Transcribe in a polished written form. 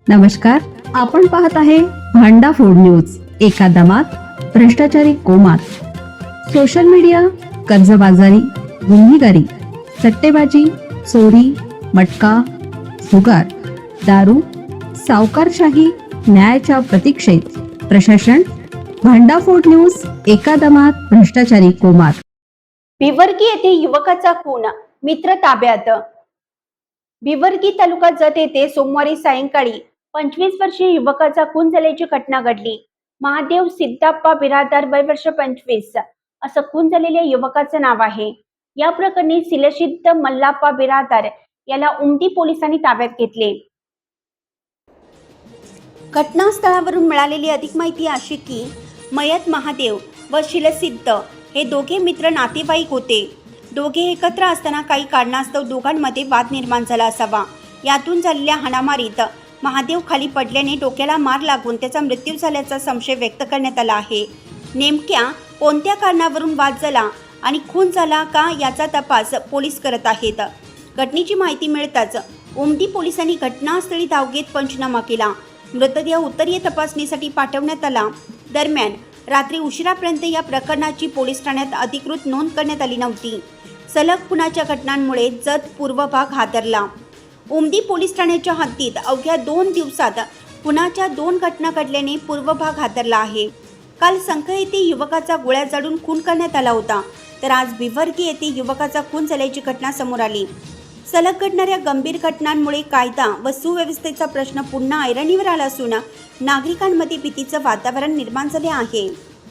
नमस्कार, आपण पाहत आहे भांडा फोड न्यूज. एका दमात भ्रष्टाचारी कोमात. सोशल मीडिया, कर्जबाजारी, गुन्हेगारी, सट्टेबाजी, चोरी, मटका, जुगार, दारू, सावकारशाही, न्यायाच्या प्रतीक्षेत प्रशासन. भांडाफोड न्यूज. एका दमात भ्रष्टाचारी कोमात. भिवर्गी येथे युवकाचा खून, मित्र ताब्यात. भिवर्गी तालुका जत येथे सोमवारी सायंकाळी 25 वर्षीय युवकाचा खून झाल्याची घटना घडली. महादेव सिद्धप्पा बिरादार, वय वर्ष 25 असं खून झालेल्या युवकाचं नाव आहे. या प्रकरणी सिलसिद्ध मल्लाप्पा बिरादार याला उमदी पोलिसांनी ताब्यात घेतले. घटनास्थळावरून मिळालेली अधिक माहिती अशी की मयत महादेव व शिलसिद्ध हे दोघे मित्र नातेवाईक होते. दोघे एकत्र असताना काही कारणास्तव दोघांमध्ये वाद निर्माण झाला असावा. यातून झालेल्या हाणामारीत महादेव खाली पडल्याने डोक्याला मार लागून त्याचा मृत्यू झाल्याचा संशय व्यक्त करण्यात आला आहे. नेमक्या कोणत्या कारणावरून वाद झाला आणि खून झाला का याचा तपास पोलीस करत आहेत. घटनेची माहिती मिळताच उमदी पोलिसांनी घटनास्थळी धाव घेत पंचनामा केला. मृतदेह उत्तरीय तपासणीसाठी पाठवण्यात आला. दरम्यान रात्री उशिरापर्यंत या प्रकरणाची पोलीस ठाण्यात अधिकृत नोंद करण्यात आली नव्हती. सलग खुनाच्या घटनांमुळे जत पूर्व भाग हादरला. उमदी पोलीस ठाण्याच्या हद्दीत अवघ्या 2 दिवसात खुनाच्या 2 घटना घडल्याने पूर्व भाग हादरला आहे. काल संख येथे युवकाचा गोळ्या झाडून खून करण्यात आला होता, तर आज भिवर्गी येथे युवकाचा खून झाल्याची घटना समोर आली. सलग घडणाऱ्या गंभीर घटनांमुळे कायदा व सुव्यवस्थेचा प्रश्न पुन्हा ऐरणीवर आला असून नागरिकांमध्ये भीतीचं वातावरण निर्माण झाले आहे.